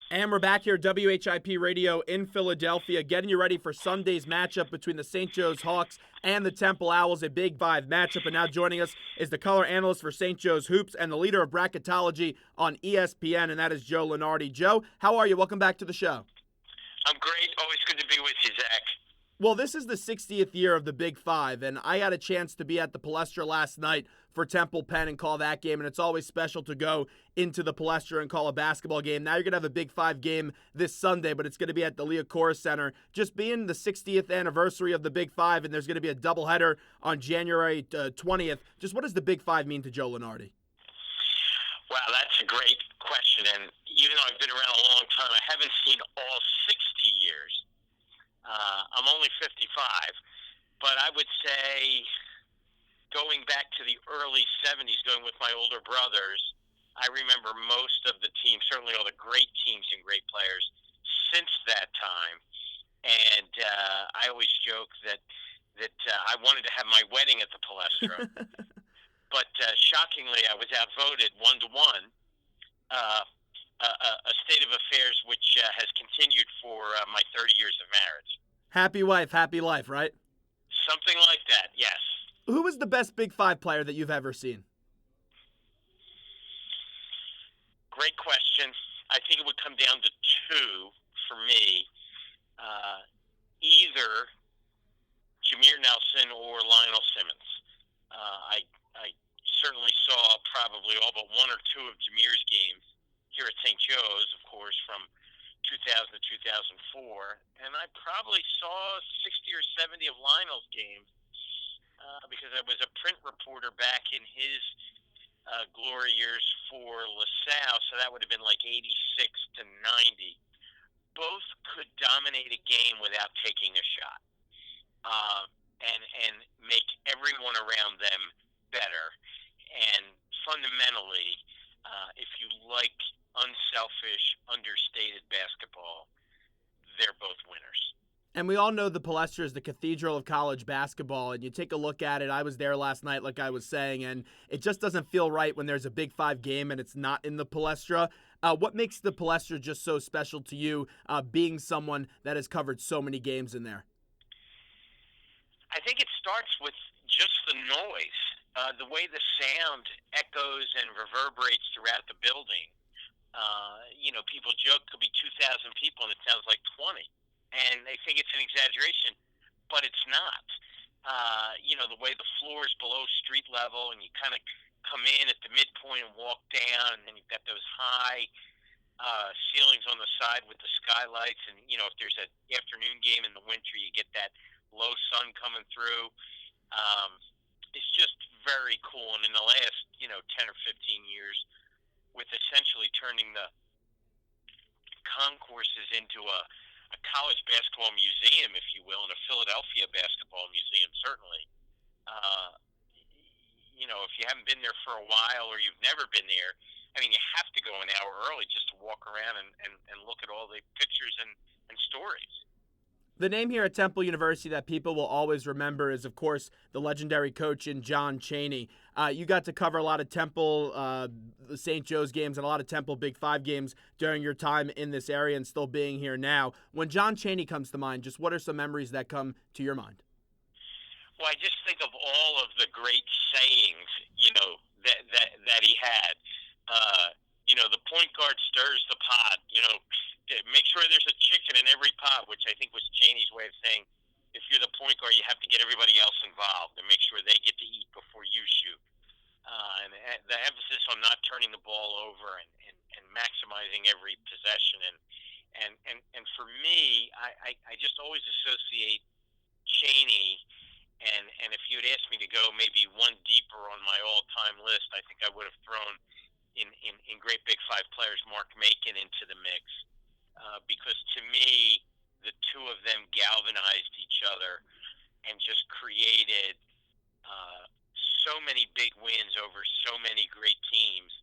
And we're back here at WHIP Radio in Philadelphia, getting you ready for Sunday's matchup between the St. Joe's Hawks and the Temple Owls, a Big Five matchup. And now joining us is the color analyst for St. Joe's Hoops and the leader of bracketology on ESPN, and that is Joe Lunardi. Joe, how are you? Welcome back to the show. I'm great. Always good to be with you, Zach. Well, this is the 60th year of the Big Five, and I had a chance to be at the Palestra last night for Temple Penn and call that game, and it's always special to go into the Palestra and call a basketball game. Now you're going to have a Big Five game this Sunday, but it's going to be at the Liacouras Center. Just being the 60th anniversary of the Big Five, and there's going to be a doubleheader on January 20th. Just what does the Big Five mean to Joe Lunardi? Wow, that's a great question, and even though I've been around a long time, I haven't seen all 60 years. I'm only 55, but I would say going back to the early 70s, going with my older brothers, I remember most of the teams, certainly all the great teams and great players since that time. And I always joke that I wanted to have my wedding at the Palestra, but shockingly, I was outvoted 1-1. A state of affairs which has continued for my 30 years of marriage. Happy wife, happy life, right? Something like that, yes. Who is the best Big Five player that you've ever seen? Great question. I think it would come down to two for me. Either Jameer Nelson or Lionel Simmons. I certainly saw probably all but one or two of Jameer's games here at St. Joe's, of course, from 2000 to 2004, and I probably saw 60 or 70 of Lionel's games because I was a print reporter back in his glory years for LaSalle, so that would have been like 86 to 90. Both could dominate a game without taking a shot, and make everyone around them better. And fundamentally, if you like unselfish, understated basketball, they're both winners. And we all know the Palestra is the cathedral of college basketball, and you take a look at it. I was there last night, like I was saying, and it just doesn't feel right when there's a Big Five game and it's not in the Palestra. What makes the Palestra just so special to you, being someone that has covered so many games in there? I think it starts with just the noise, the way the sound echoes and reverberates throughout the building. People joke it could be 2,000 people and it sounds like 20. And they think it's an exaggeration, but it's not. The way the floor is below street level and you kind of come in at the midpoint and walk down, and then you've got those high ceilings on the side with the skylights. And, if there's an afternoon game in the winter, you get that low sun coming through. It's just very cool. And in the last, 10 or 15 years, with essentially turning the concourses into a college basketball museum, if you will, and a Philadelphia basketball museum, certainly. If you haven't been there for a while or you've never been there, you have to go an hour early just to walk around and look at all the pictures and stories. The name here at Temple University that people will always remember is, of course, the legendary coach in John Chaney. You got to cover a lot of Temple, the St. Joe's games, and a lot of Temple Big Five games during your time in this area and still being here now. When John Chaney comes to mind, just what are some memories that come to your mind? Well, I just think of all of the great sayings, that he had. The point guard stirs the pot. Make sure there's a chicken in every pot, which I think was Chaney's way of saying, if you're the point guard, you have to get everybody else involved and make sure they get to eat before you shoot. And the emphasis on not turning the ball over and maximizing every possession. And for me, I just always associate Chaney. And if you had asked me to go maybe one deeper on my all-time list, I think I would have thrown in great Big Five players Mark Macon into the mix. Because to me, the two of them galvanized each other and just created so many big wins over so many great teams.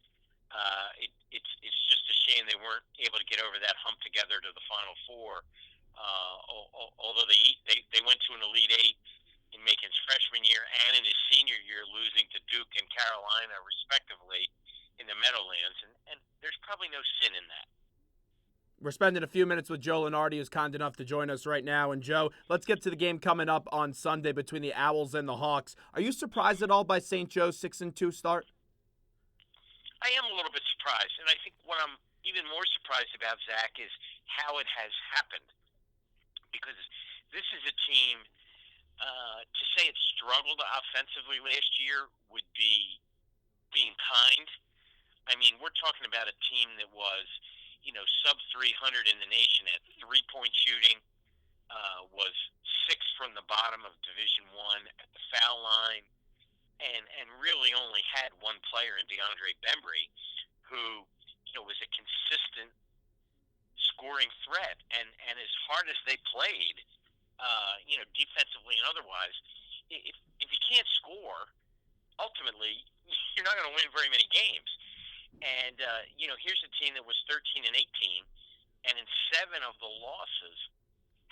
It's just a shame they weren't able to get over that hump together to the Final Four. Although they went to an Elite Eight in Macon's freshman year and in his senior year, losing to Duke and Carolina, respectively, in the Meadowlands. And there's probably no sin in that. We're spending a few minutes with Joe Lunardi, who's kind enough to join us right now. And Joe, let's get to the game coming up on Sunday between the Owls and the Hawks. Are you surprised at all by St. Joe's 6-2 start? I am a little bit surprised, and I think what I'm even more surprised about, Zach, is how it has happened. Because this is a team, to say it struggled offensively last year would be being kind. I mean, we're talking about a team that was, sub 300 in the nation at 3-point shooting, was sixth from the bottom of Division One at the foul line, and really only had one player in DeAndre Bembry, who was a consistent scoring threat. And as hard as they played, defensively and otherwise, if you can't score, ultimately you're not going to win very many games. And here's a team that was 13 and 18, and in 7 of the losses,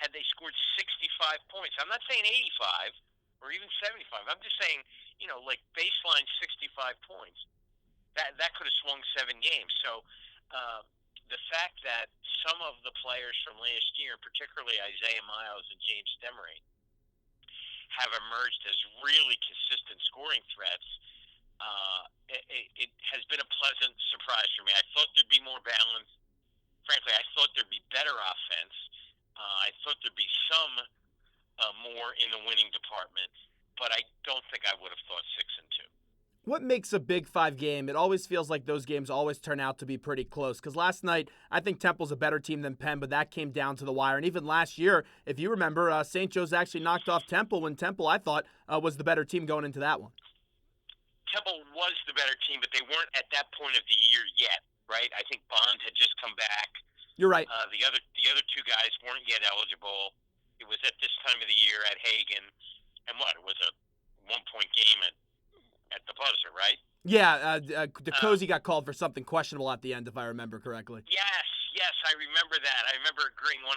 had they scored 65 points. I'm not saying 85 or even 75. I'm just saying, like baseline 65 points. That could have swung 7 games. So the fact that some of the players from last year, particularly Isaiah Miles and James Demery, have emerged as really consistent scoring threats, it has been a pleasant surprise for me. I thought there'd be more balance. Frankly, I thought there'd be better offense. I thought there'd be some more in the winning department, but I don't think I would have thought 6-2. What makes a Big 5 game? It always feels like those games always turn out to be pretty close. Because last night, I think Temple's a better team than Penn, but that came down to the wire. And even last year, if you remember, St. Joe's actually knocked off Temple when Temple, I thought, was the better team going into that one. Temple was the better team, but they weren't at that point of the year yet, right? I think Bond had just come back. You're right. The other 2 guys weren't yet eligible. It was at this time of the year at Hagen, and it was a 1-point game at the buzzer, right? Yeah, DeCozy got called for something questionable at the end, if I remember correctly. Yes, I remember that. I remember agreeing 100%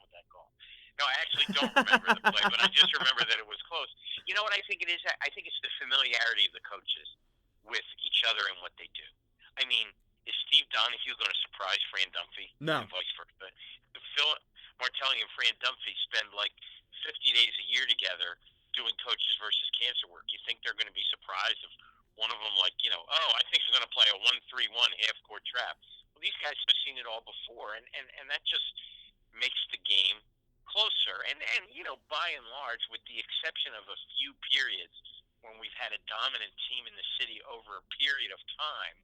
with that call. No, I actually don't remember the play, but I just remember that it was close. You know what I think it is? I think it's the familiarity of the coaches with each other and what they do. I mean, is Steve Donahue going to surprise Fran Dunphy? No. And vice versa. Phil Martelli and Fran Dunphy spend like 50 days a year together doing coaches versus cancer work. You think they're going to be surprised if one of them, I think they're going to play a 1-3-1 half-court trap. Well, these guys have seen it all before, and that just makes the game closer. And by and large, with the exception of a few periods when we've had a dominant team in the city over a period of time,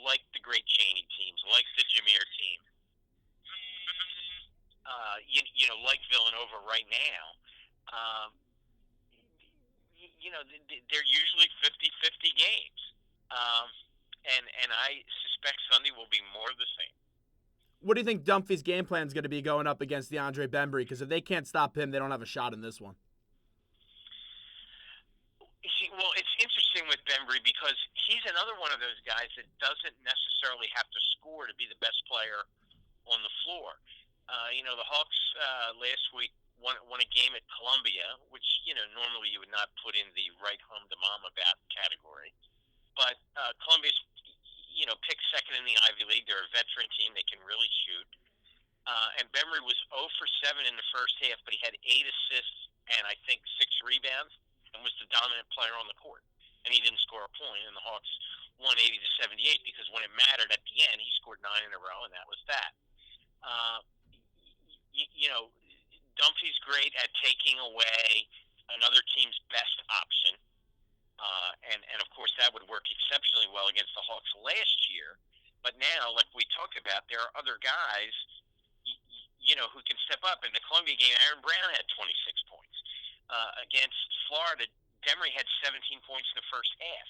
like the great Cheney teams, like the Jameer team, like Villanova right now, they're usually 50-50 games. And I suspect Sunday will be more of the same. What do you think Dunphy's game plan is going to be going up against DeAndre Bembry? Because if they can't stop him, they don't have a shot in this one. Well, it's interesting with Bembry because he's another one of those guys that doesn't necessarily have to score to be the best player on the floor. The Hawks last week won a game at Columbia, which normally you would not put in the right home to mom about category. But Columbia's picked second in the Ivy League. They're a veteran team; they can really shoot. And Bembry was 0 for 7 in the first half, but he had 8 assists and I think 6 rebounds, and was the dominant player on the court. And he didn't score a point, and the Hawks won 80-78 because when it mattered at the end, he scored 9 in a row, and that was that. Dunphy's great at taking away another team's best option, and of course that would work exceptionally well against the Hawks last year. But now, like we talked about, there are other guys, who can step up. In the Columbia game, Aaron Brown had 26 points. Against Florida, Demery had 17 points in the first half.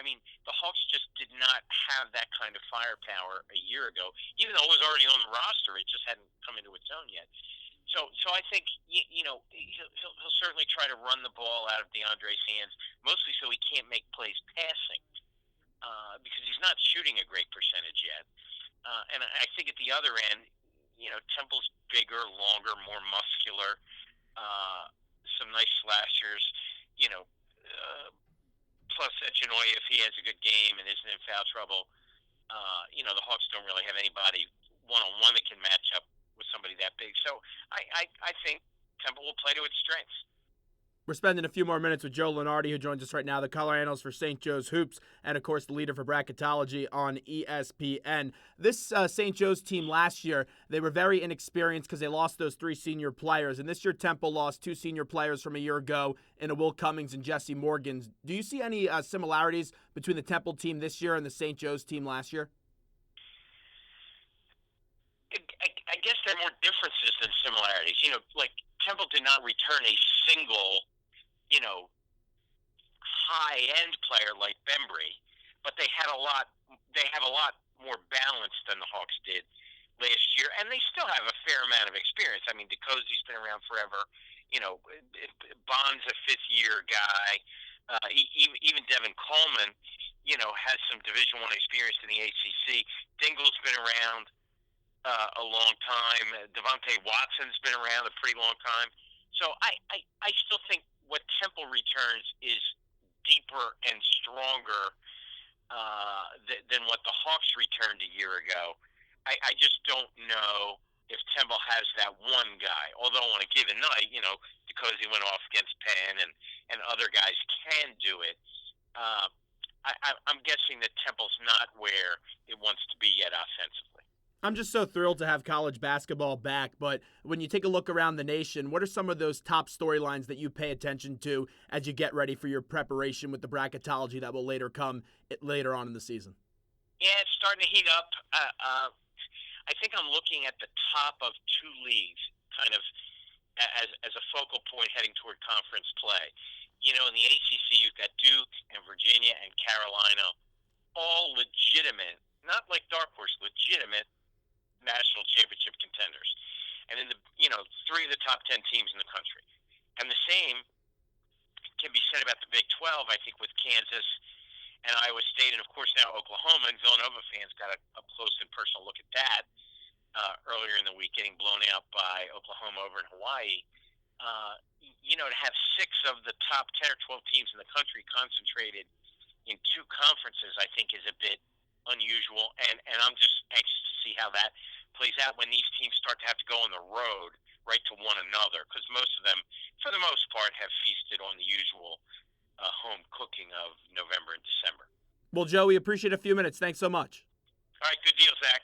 I mean, the Hawks just did not have that kind of firepower a year ago, even though it was already on the roster. It just hadn't come into its own yet. So I think he'll certainly try to run the ball out of DeAndre's hands, mostly so he can't make plays passing, because he's not shooting a great percentage yet. And I think at the other end, Temple's bigger, longer, more muscular, some nice slashers, plus Echinoye, if he has a good game and isn't in foul trouble. The Hawks don't really have anybody one-on-one that can match So I think Temple will play to its strengths. We're spending a few more minutes with Joe Lunardi, who joins us right now, the color analyst for St. Joe's Hoops, and of course the leader for bracketology on ESPN. This St. Joe's team last year, they were very inexperienced because they lost those 3 senior players, and this year Temple lost 2 senior players from a year ago in a Will Cummings and Jesse Morgans. Do you see any similarities between the Temple team this year and the St. Joe's team last year? I guess there are more differences than similarities. Like Temple did not return a single, you know, high-end player like Bembry, but they had a lot. They have a lot more balance than the Hawks did last year, and they still have a fair amount of experience. I mean, DeCozy's been around forever. Bond's a fifth-year guy. Even Devin Coleman, has some Division I experience in the ACC. Dingle's been around a long time. Devontae Watson's been around a pretty long time. So I still think what Temple returns is deeper and stronger than what the Hawks returned a year ago. I just don't know if Temple has that one guy. Although on a given night, because he went off against Penn and other guys can do it. I'm guessing that Temple's not where it wants to be yet offensively. I'm just so thrilled to have college basketball back, but when you take a look around the nation, what are some of those top storylines that you pay attention to as you get ready for your preparation with the bracketology that will later come later on in the season? Yeah, it's starting to heat up. I think I'm looking at the top of 2 leagues kind of as a focal point heading toward conference play. In the ACC, you've got Duke and Virginia and Carolina, all legitimate, not like dark horse, legitimate national championship contenders, and in the 3 of the top 10 teams in the country. And the same can be said about the Big 12. I think with Kansas and Iowa State, and of course now Oklahoma, and Villanova fans got a close and personal look at that earlier in the week, getting blown out by Oklahoma over in Hawaii. To have 6 of the top 10 or 12 teams in the country concentrated in 2 conferences, I think is a bit unusual, and I'm just anxious to see how that plays out when these teams start to have to go on the road right to one another, because most of them, for the most part, have feasted on the usual home cooking of November and December. Well, Joe, we appreciate a few minutes. Thanks so much. All right, good deal, Zach.